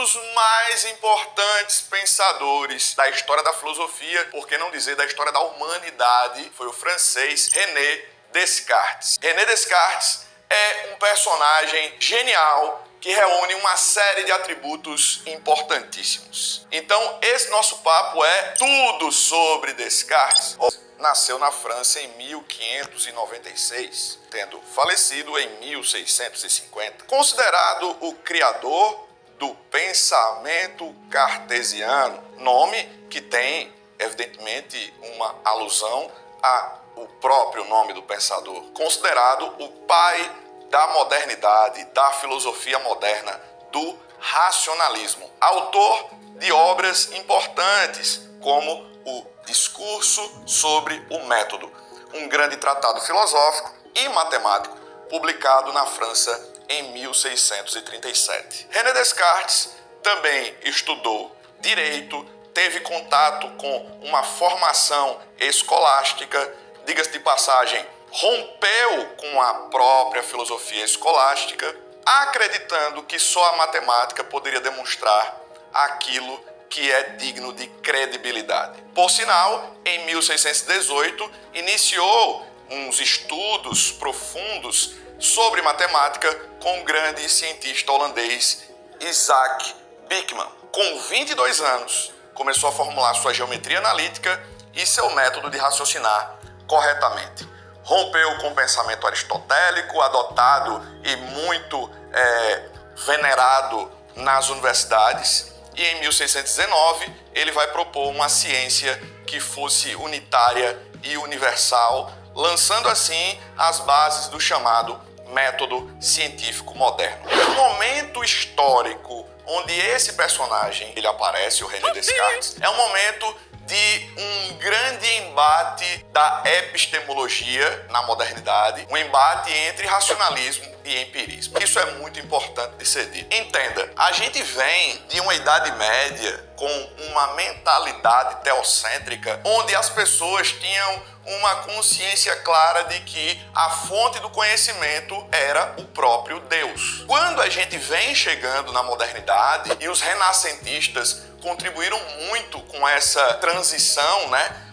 dos mais importantes pensadores da história da filosofia, por que não dizer da história da humanidade, foi o francês René Descartes. René Descartes é um personagem genial que reúne uma série de atributos importantíssimos. Então, esse nosso papo é tudo sobre Descartes. Nasceu na França em 1596, tendo falecido em 1650. Considerado o criador do pensamento cartesiano, nome que tem, evidentemente, uma alusão ao próprio nome do pensador. Considerado o pai da modernidade, da filosofia moderna, do racionalismo. Autor de obras importantes, como o Discurso sobre o Método, um grande tratado filosófico e matemático, publicado na França em 1637. René Descartes também estudou direito, teve contato com uma formação escolástica, diga-se de passagem, rompeu com a própria filosofia escolástica, acreditando que só a matemática poderia demonstrar aquilo que é digno de credibilidade. Por sinal, em 1618, iniciou uns estudos profundos sobre matemática com o grande cientista holandês Isaac Bikman. Com 22 anos, começou a formular sua geometria analítica e seu método de raciocinar corretamente. Rompeu com o pensamento aristotélico, adotado e muito venerado nas universidades, e em 1619 ele vai propor uma ciência que fosse unitária e universal, lançando assim as bases do chamado método científico moderno. O momento histórico onde esse personagem ele aparece, o René Descartes, é um momento de um grande embate da epistemologia na modernidade, um embate entre racionalismo e empirismo. Isso é muito importante de ser dito. Entenda, a gente vem de uma Idade Média com uma mentalidade teocêntrica, onde as pessoas tinham uma consciência clara de que a fonte do conhecimento era o próprio Deus. Quando a gente vem chegando na modernidade, e os renascentistas contribuíram muito com essa transição,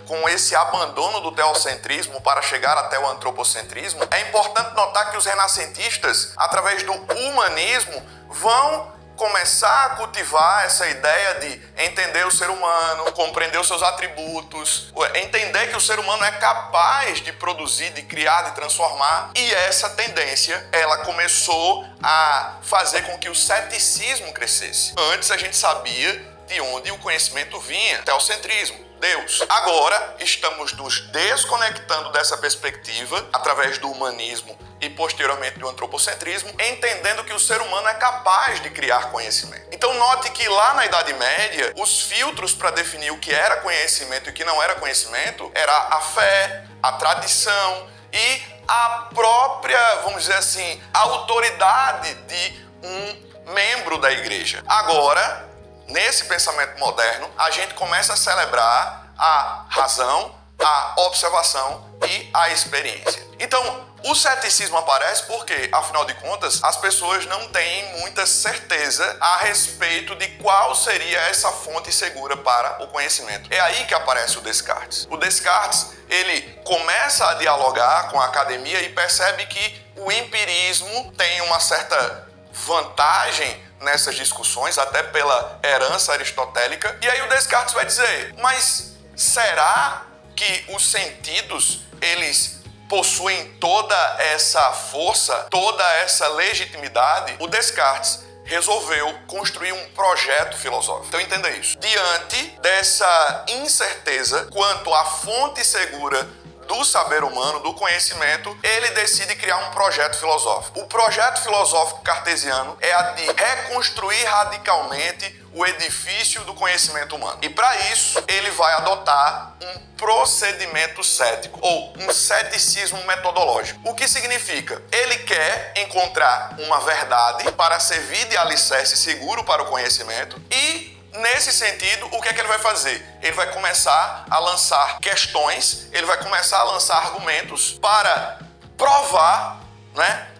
com esse abandono do teocentrismo para chegar até o antropocentrismo, é importante notar que os renascentistas, através do humanismo, vão começar a cultivar essa ideia de entender o ser humano, compreender os seus atributos, entender que o ser humano é capaz de produzir, de criar, de transformar. E essa tendência, ela começou a fazer com que o ceticismo crescesse. Antes a gente sabia de onde o conhecimento vinha, teocentrismo, Deus. Agora estamos nos desconectando dessa perspectiva através do humanismo e posteriormente do antropocentrismo, entendendo que o ser humano é capaz de criar conhecimento. Então note que lá na Idade Média, os filtros para definir o que era conhecimento e o que não era conhecimento era a fé, a tradição e a própria, vamos dizer assim, autoridade de um membro da igreja. Agora, nesse pensamento moderno, a gente começa a celebrar a razão, a observação e a experiência. Então, o ceticismo aparece porque, afinal de contas, as pessoas não têm muita certeza a respeito de qual seria essa fonte segura para o conhecimento. É aí que aparece o Descartes. O Descartes, ele começa a dialogar com a academia e percebe que o empirismo tem uma certa vantagem nessas discussões, até pela herança aristotélica. E aí o Descartes vai dizer, mas será que os sentidos, eles possuem toda essa força, toda essa legitimidade? O Descartes resolveu construir um projeto filosófico. Então entenda isso. Diante dessa incerteza quanto à fonte segura do saber humano, do conhecimento, ele decide criar um projeto filosófico. O projeto filosófico cartesiano é a de reconstruir radicalmente o edifício do conhecimento humano. E para isso, ele vai adotar um procedimento cético, ou um ceticismo metodológico. O que significa? Ele quer encontrar uma verdade para servir de alicerce seguro para o conhecimento e, nesse sentido, o que é que ele vai fazer? Ele vai começar a lançar questões, ele vai começar a lançar argumentos para provar,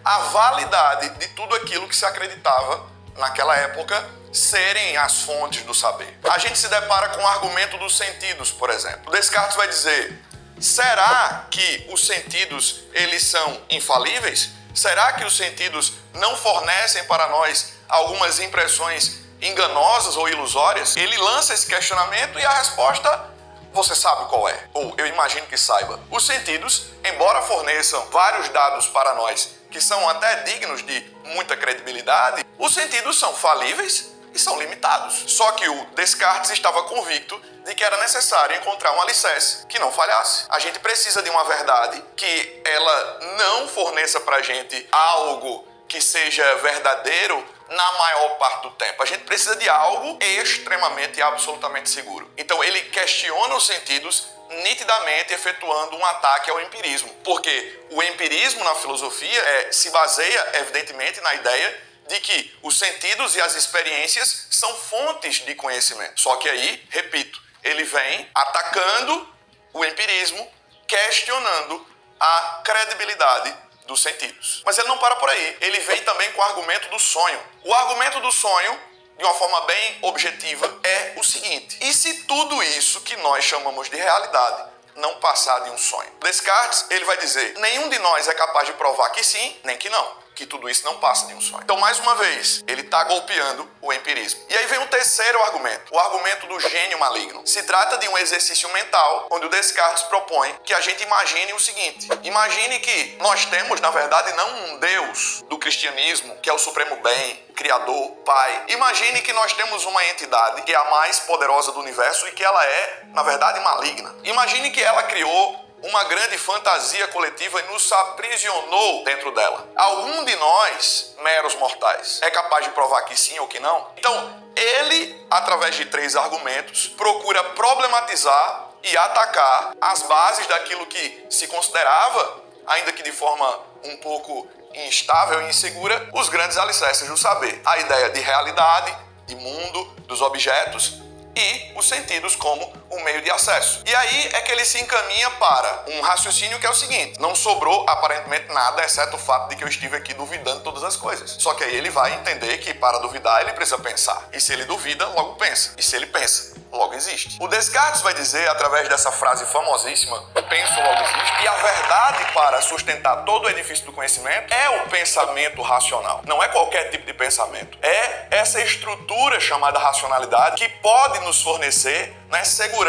a validade de tudo aquilo que se acreditava naquela época serem as fontes do saber. A gente se depara com o argumento dos sentidos, por exemplo. Descartes vai dizer: será que os sentidos eles são infalíveis? Será que os sentidos não fornecem para nós algumas impressões enganosas ou ilusórias? Ele lança esse questionamento e a resposta você sabe qual é, ou eu imagino que saiba. Os sentidos, embora forneçam vários dados para nós que são até dignos de muita credibilidade, os sentidos são falíveis e são limitados. Só que o Descartes estava convicto de que era necessário encontrar um alicerce que não falhasse. A gente precisa de uma verdade que ela não forneça para a gente algo que seja verdadeiro na maior parte do tempo. A gente precisa de algo extremamente e absolutamente seguro. Então ele questiona os sentidos nitidamente efetuando um ataque ao empirismo. Porque o empirismo na filosofia se baseia, evidentemente, na ideia de que os sentidos e as experiências são fontes de conhecimento. Só que aí, repito, ele vem atacando o empirismo, questionando a credibilidade dos sentidos. Mas ele não para por aí. Ele vem também com o argumento do sonho. O argumento do sonho, de uma forma bem objetiva, é o seguinte: e se tudo isso que nós chamamos de realidade não passar de um sonho? Descartes, ele vai dizer: nenhum de nós é capaz de provar que sim, nem que não, que tudo isso não passa de um sonho. Então, mais uma vez, ele está golpeando o empirismo. E aí vem o terceiro argumento, o argumento do gênio maligno. Se trata de um exercício mental, onde o Descartes propõe que a gente imagine o seguinte: imagine que nós temos, na verdade, não um Deus do cristianismo, que é o supremo bem, o Criador, Pai. Imagine que nós temos uma entidade que é a mais poderosa do universo e que ela é, na verdade, maligna. Imagine que ela criou uma grande fantasia coletiva e nos aprisionou dentro dela. Algum de nós, meros mortais, é capaz de provar que sim ou que não? Então, ele, através de 3 argumentos, procura problematizar e atacar as bases daquilo que se considerava, ainda que de forma um pouco instável e insegura, os grandes alicerces do saber. A ideia de realidade, de mundo, dos objetos e os sentidos como um meio de acesso. E aí é que ele se encaminha para um raciocínio que é o seguinte: não sobrou aparentemente nada, exceto o fato de que eu estive aqui duvidando todas as coisas. Só que aí ele vai entender que para duvidar ele precisa pensar. E se ele duvida, logo pensa. E se ele pensa, logo existe. O Descartes vai dizer, através dessa frase famosíssima, penso, logo existe, e a verdade para sustentar todo o edifício do conhecimento é o pensamento racional. Não é qualquer tipo de pensamento. É essa estrutura chamada racionalidade que pode nos fornecer, né, segurança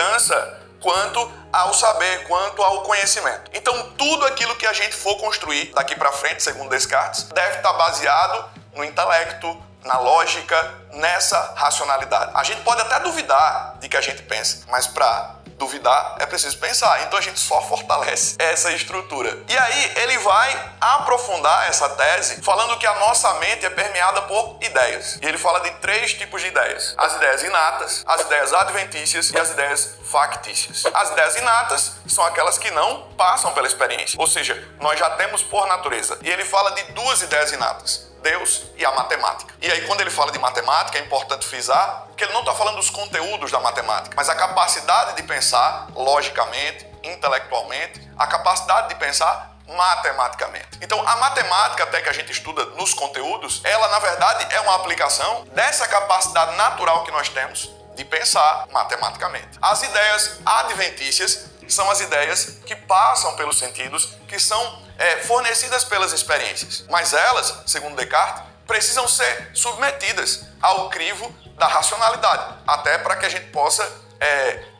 quanto ao saber, quanto ao conhecimento. Então, tudo aquilo que a gente for construir daqui para frente, segundo Descartes, deve estar baseado no intelecto, na lógica, nessa racionalidade. A gente pode até duvidar de que a gente pensa, mas para duvidar é preciso pensar. Então a gente só fortalece essa estrutura. E aí ele vai aprofundar essa tese falando que a nossa mente é permeada por ideias. E ele fala de 3 tipos de ideias: as ideias inatas, as ideias adventícias e as ideias factícias. As ideias inatas são aquelas que não passam pela experiência, ou seja, nós já temos por natureza. E ele fala de 2 ideias inatas: Deus e a matemática. E aí, quando ele fala de matemática, é importante frisar que ele não está falando dos conteúdos da matemática, mas a capacidade de pensar logicamente, intelectualmente, a capacidade de pensar matematicamente. Então, a matemática, até que a gente estuda nos conteúdos, ela, na verdade, é uma aplicação dessa capacidade natural que nós temos de pensar matematicamente. As ideias adventícias são as ideias que passam pelos sentidos, que são fornecidas pelas experiências. Mas elas, segundo Descartes, precisam ser submetidas ao crivo da racionalidade, até para que a gente possa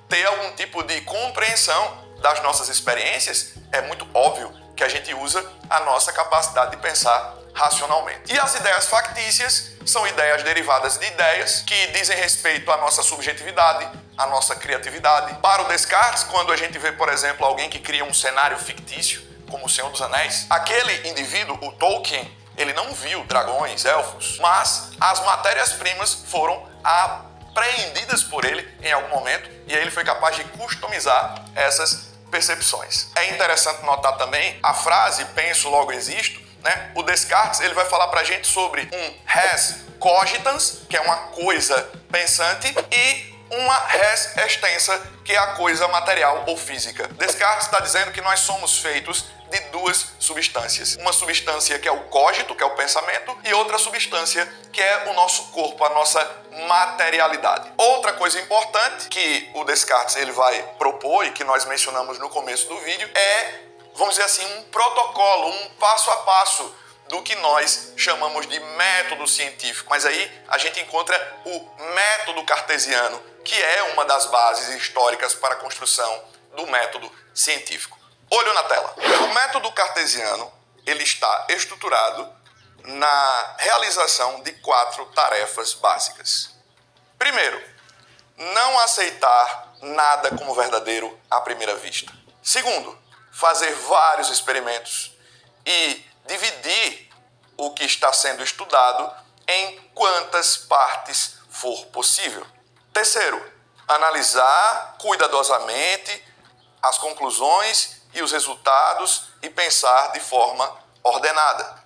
ter algum tipo de compreensão das nossas experiências. É muito óbvio que a gente usa a nossa capacidade de pensar racionalmente. E as ideias factícias são ideias derivadas de ideias que dizem respeito à nossa subjetividade, à nossa criatividade. Para o Descartes, quando a gente vê, por exemplo, alguém que cria um cenário fictício, como o Senhor dos Anéis, aquele indivíduo, o Tolkien, ele não viu dragões, elfos, mas as matérias-primas foram apreendidas por ele em algum momento e aí ele foi capaz de customizar essas percepções. É interessante notar também a frase penso, logo existo, né? O Descartes, ele vai falar pra gente sobre um res cogitans, que é uma coisa pensante, e uma res extensa, que é a coisa material ou física. Descartes está dizendo que nós somos feitos de duas substâncias. Uma substância que é o cogito, que é o pensamento, e outra substância que é o nosso corpo, a nossa materialidade. Outra coisa importante que o Descartes ele vai propor e que nós mencionamos no começo do vídeo é, vamos dizer assim, um protocolo, um passo a passo do que nós chamamos de método científico. Mas aí a gente encontra o método cartesiano, que é uma das bases históricas para a construção do método científico. Olho na tela. O método cartesiano ele está estruturado na realização de 4 tarefas básicas. Primeiro, não aceitar nada como verdadeiro à primeira vista. Segundo, fazer vários experimentos e dividir o que está sendo estudado em quantas partes for possível. Terceiro, analisar cuidadosamente as conclusões e os resultados e pensar de forma ordenada.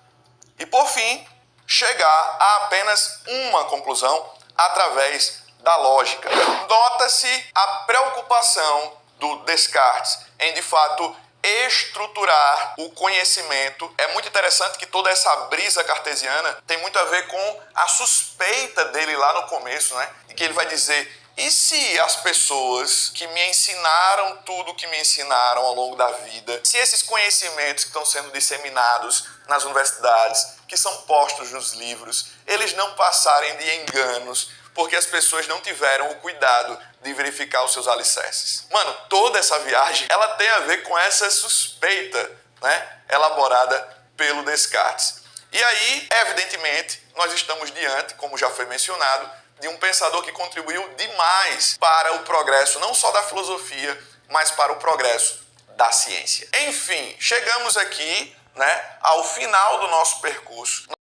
E por fim, chegar a apenas uma conclusão através da lógica. Nota-se a preocupação do Descartes em, de fato, estruturar o conhecimento. É muito interessante que toda essa brisa cartesiana tem muito a ver com a suspeita dele lá no começo, né? Que ele vai dizer: e se as pessoas que me ensinaram tudo o que me ensinaram ao longo da vida, se esses conhecimentos que estão sendo disseminados nas universidades, que são postos nos livros, eles não passarem de enganos, porque as pessoas não tiveram o cuidado de verificar os seus alicerces. Mano, toda essa viagem, ela tem a ver com essa suspeita, né, elaborada pelo Descartes. E aí, evidentemente, nós estamos diante, como já foi mencionado, de um pensador que contribuiu demais para o progresso, não só da filosofia, mas para o progresso da ciência. Enfim, chegamos aqui, né, ao final do nosso percurso.